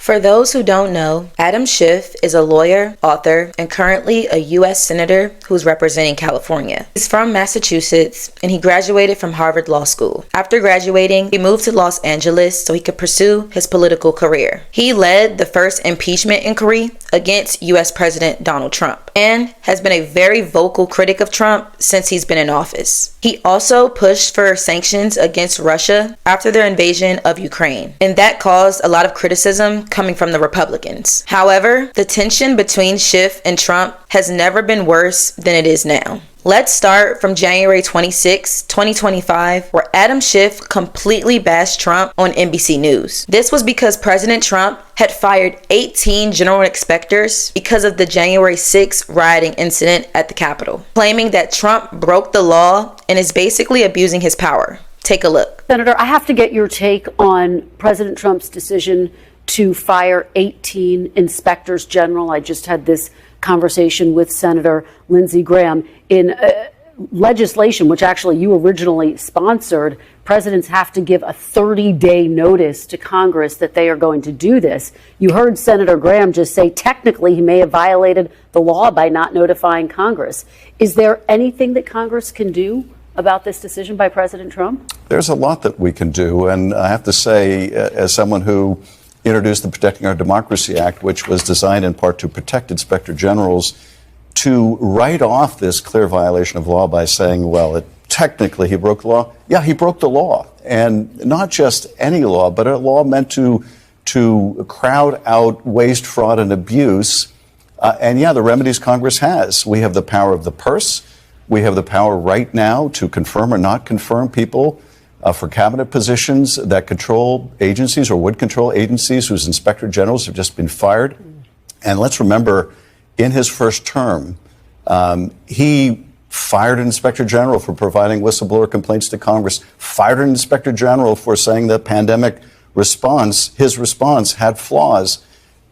For those who don't know, Adam Schiff is a lawyer, author, and currently a U.S. Senator who's representing California. He's from Massachusetts, and he graduated from Harvard Law School. After graduating, he moved to Los Angeles so he could pursue his political career. He led the first impeachment inquiry against U.S. President Donald Trump and has been a very vocal critic of Trump since he's been in office. He also pushed for sanctions against Russia after their invasion of Ukraine, and that caused a lot of criticism coming from the Republicans. However, the tension between Schiff and Trump has never been worse than it is now. Let's start from January 26, 2025, where Adam Schiff completely bashed Trump on NBC News. This was because President Trump had fired 18 general inspectors because of the January 6 rioting incident at the Capitol, claiming that Trump broke the law and is basically abusing his power. Take a look. Senator, I have to get your take on President Trump's decision to fire 18 inspectors general. I just had this conversation with Senator Lindsey Graham. In legislation, which actually you originally sponsored, presidents have to give a 30-day notice to Congress that they are going to do this. You heard Senator Graham just say technically he may have violated the law by not notifying Congress. Is there anything that Congress can do about this decision by President Trump? There's a lot that we can do, and I have to say, as someone who introduced the Protecting Our Democracy Act, which was designed in part to protect inspector generals, to write off this clear violation of law by saying, well, technically he broke the law. Yeah, he broke the law, and not just any law, but a law meant to crowd out waste, fraud, and abuse. And yeah, the remedies Congress has. We have the power of the purse. We have the power right now to confirm or not confirm people for cabinet positions that control agencies or would control agencies whose inspector generals have just been fired. And let's remember, in his first term, he fired an inspector general for providing whistleblower complaints to Congress, fired an inspector general for saying the pandemic response, his response, had flaws.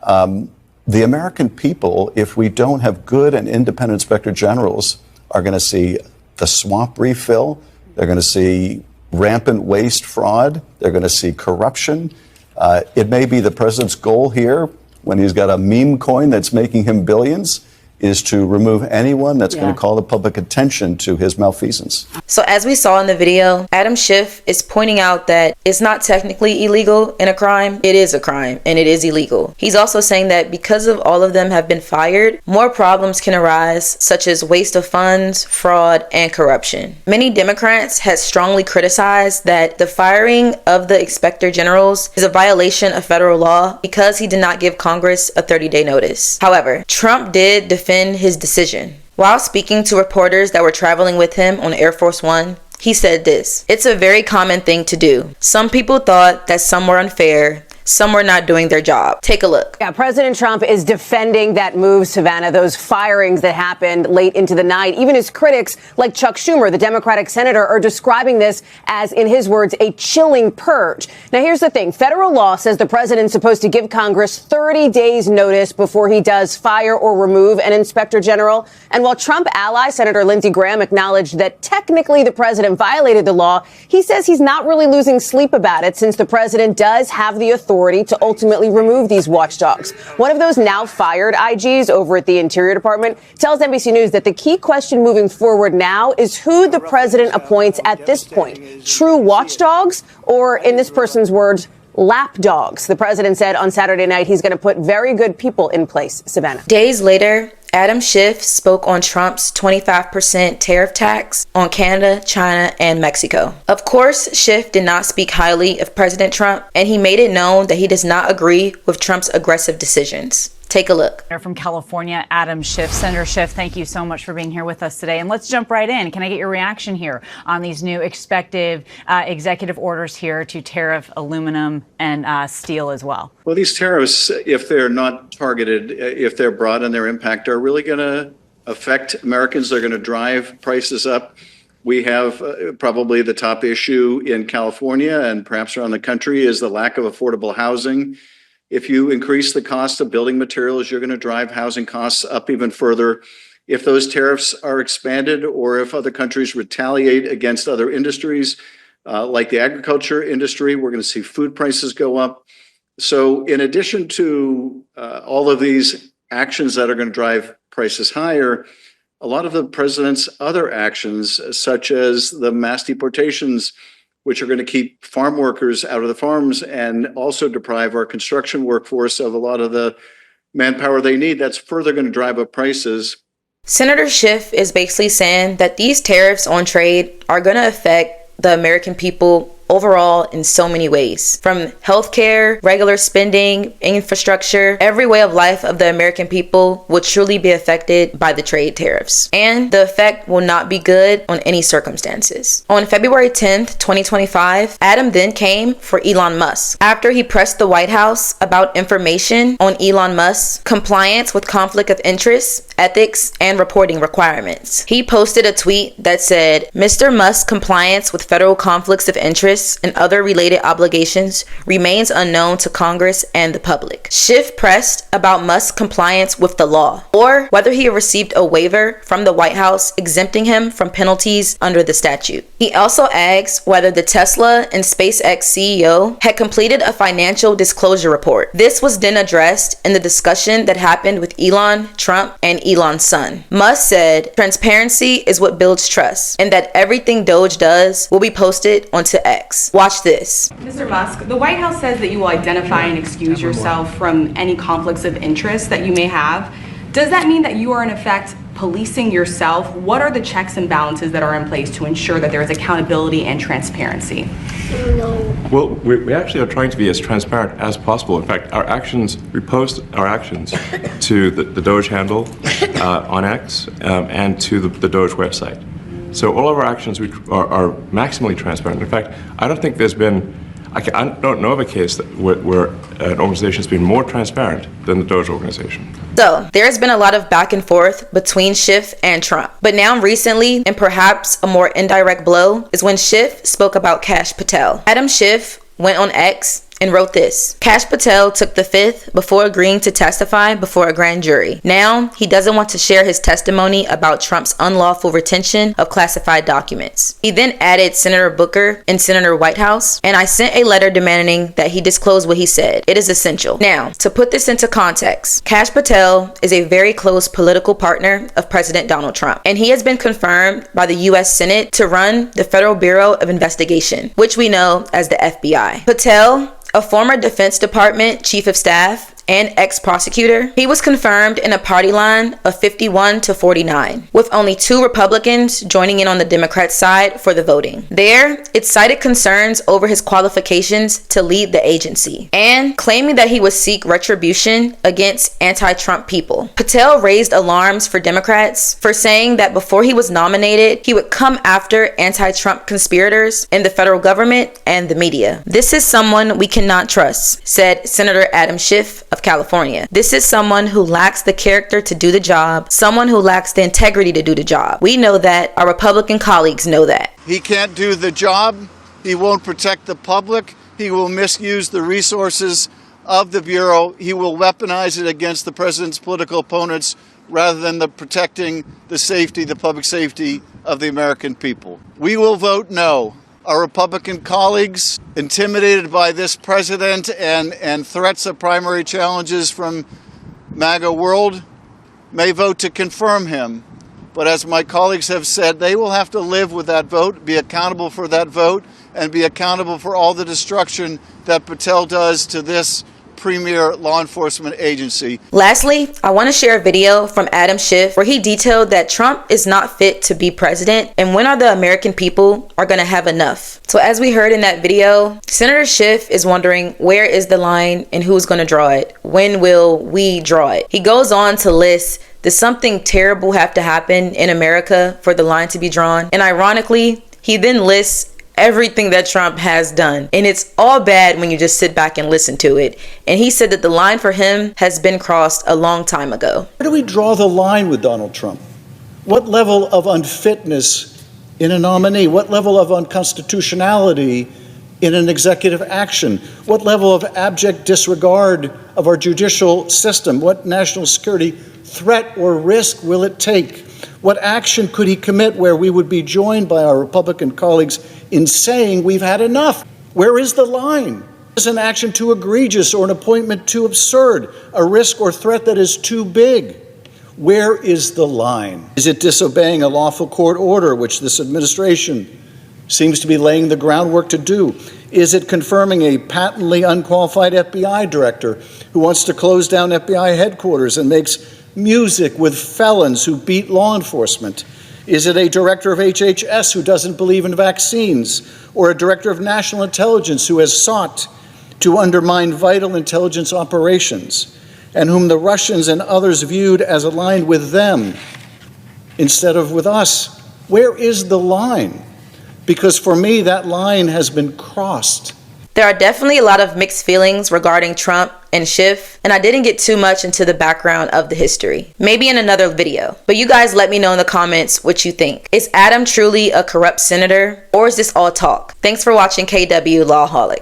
The American people, if we don't have good and independent inspector generals, are going to see the swamp refill. They're going to see rampant waste, fraud. They're going to see corruption. It may be the president's goal here, when he's got a meme coin that's making him billions, is to remove anyone that's going to call the public attention to his malfeasance. So as we saw in the video, Adam Schiff is pointing out that it's not technically illegal in a crime. It is a crime and it is illegal. He's also saying that because of all of them have been fired, more problems can arise, such as waste of funds, fraud, and corruption. Many Democrats have strongly criticized that the firing of the inspector generals is a violation of federal law because he did not give Congress a 30-day notice. However, Trump did defend his decision. While speaking to reporters that were traveling with him on Air Force One, he said this: "It's a very common thing to do. Some people thought that some were unfair. Some were not doing their job." Take a look. Yeah, President Trump is defending that move, Savannah, those firings that happened late into the night. Even his critics, like Chuck Schumer, the Democratic senator, are describing this as, in his words, a chilling purge. Now, here's the thing. Federal law says the president's supposed to give Congress 30 days notice before he does fire or remove an inspector general. And while Trump ally Senator Lindsey Graham acknowledged that technically the president violated the law, he says he's not really losing sleep about it, since the president does have the authority to ultimately remove these watchdogs. One of those now fired IGs over at the Interior Department tells NBC News that the key question moving forward now is who the president appoints at this point. True watchdogs, or in this person's words, lapdogs. The president said on Saturday night he's going to put very good people in place. Savannah. Days later, Adam Schiff spoke on Trump's 25% tariff tax on Canada, China, and Mexico. Of course, Schiff did not speak highly of President Trump, and he made it known that he does not agree with Trump's aggressive decisions. Take a look. From California, Adam Schiff. Senator Schiff, thank you so much for being here with us today. And let's jump right in. Can I get your reaction here on these new expected executive orders here to tariff aluminum and steel as well? Well, these tariffs, if they're not targeted, if they're broad in their impact, are really going to affect Americans. They're going to drive prices up. We have probably the top issue in California and perhaps around the country is the lack of affordable housing. If you increase the cost of building materials, you're going to drive housing costs up even further. If those tariffs are expanded or if other countries retaliate against other industries, like the agriculture industry, we're going to see food prices go up. So in addition to all of these actions that are going to drive prices higher, a lot of the president's other actions, such as the mass deportations, which are going to keep farm workers out of the farms and also deprive our construction workforce of a lot of the manpower they need, that's further going to drive up prices. Senator Schiff is basically saying that these tariffs on trade are going to affect the American people overall in so many ways, from healthcare, regular spending, infrastructure. Every way of life of the American people will truly be affected by the trade tariffs, and the effect will not be good on any circumstances. On February 10th, 2025, Adam then came for Elon Musk after he pressed the White House about information on Elon Musk's compliance with conflict of interest, ethics, and reporting requirements. He posted a tweet that said, "Mr. Musk's compliance with federal conflicts of interest and other related obligations remains unknown to Congress and the public." Schiff pressed about Musk's compliance with the law, or whether he received a waiver from the White House exempting him from penalties under the statute. He also asked whether the Tesla and SpaceX CEO had completed a financial disclosure report. This was then addressed in the discussion that happened with Elon, Trump, and Elon's son. Musk said, "Transparency is what builds trust, and that everything Doge does will be posted onto X." Watch this. Mr. Musk, the White House says that you will identify and excuse yourself from any conflicts of interest that you may have. Does that mean that you are in effect policing yourself? What are the checks and balances that are in place to ensure that there is accountability and transparency? Well, we actually are trying to be as transparent as possible. In fact, we post our actions to the Doge handle on X and to the Doge website. So all of our actions are maximally transparent. In fact, I don't think there's been, I don't know of a case where an organization has been more transparent than the Doge organization. So, there has been a lot of back and forth between Schiff and Trump. But now recently, and perhaps a more indirect blow, is when Schiff spoke about Kash Patel. Adam Schiff went on X and wrote this: "Kash Patel took the fifth before agreeing to testify before a grand jury. Now, he doesn't want to share his testimony about Trump's unlawful retention of classified documents." He then added Senator Booker and Senator Whitehouse, and I sent a letter demanding that he disclose what he said. It is essential. Now, to put this into context, Kash Patel is a very close political partner of President Donald Trump, and he has been confirmed by the U.S. Senate to run the Federal Bureau of Investigation, which we know as the FBI. Patel, a former Defense Department Chief of Staff and ex-prosecutor, he was confirmed in a party line of 51 to 49, with only 2 Republicans joining in on the Democrat side for the voting. There, it cited concerns over his qualifications to lead the agency and claiming that he would seek retribution against anti-Trump people. Patel raised alarms for Democrats for saying that before he was nominated, he would come after anti-Trump conspirators in the federal government and the media. "This is someone we cannot trust," said Senator Adam Schiff of California. "This is someone who lacks the character to do the job, someone who lacks the integrity to do the job. We know that. Our Republican colleagues know that." He can't do the job. He won't protect the public. He will misuse the resources of the Bureau. He will weaponize it against the president's political opponents rather than protecting the safety, the public safety of the American people. We will vote no. Our Republican colleagues, intimidated by this president and threats of primary challenges from MAGA world, may vote to confirm him. But as my colleagues have said, they will have to live with that vote, be accountable for that vote, and be accountable for all the destruction that Patel does to this premier law enforcement agency. Lastly, I want to share a video from Adam Schiff where he detailed that Trump is not fit to be president, and when are the American people are going to have enough. So as we heard in that video, Senator Schiff is wondering where is the line and who's going to draw it? When will we draw it? He goes on to list, does something terrible have to happen in America for the line to be drawn? And ironically, he then lists everything that Trump has done, and it's all bad when you just sit back and listen to it. And he said that the line for him has been crossed a long time ago. Where do we draw the line with Donald Trump? What level of unfitness in a nominee? What level of unconstitutionality in an executive action? What level of abject disregard of our judicial system? What national security threat or risk will it take? What action could he commit where we would be joined by our Republican colleagues in saying we've had enough? Where is the line? Is an action too egregious or an appointment too absurd, a risk or threat that is too big? Where is the line? Is it disobeying a lawful court order, which this administration seems to be laying the groundwork to do? Is it confirming a patently unqualified FBI director who wants to close down FBI headquarters and makes music with felons who beat law enforcement? Is it a director of HHS who doesn't believe in vaccines, or a director of national intelligence who has sought to undermine vital intelligence operations, and whom the Russians and others viewed as aligned with them instead of with us? Where is the line? Because for me, that line has been crossed. There are definitely a lot of mixed feelings regarding Trump and Schiff, and I didn't get too much into the background of the history. Maybe in another video. But you guys let me know in the comments what you think. Is Adam truly a corrupt senator, or is this all talk? Thanks for watching KW Lawholic.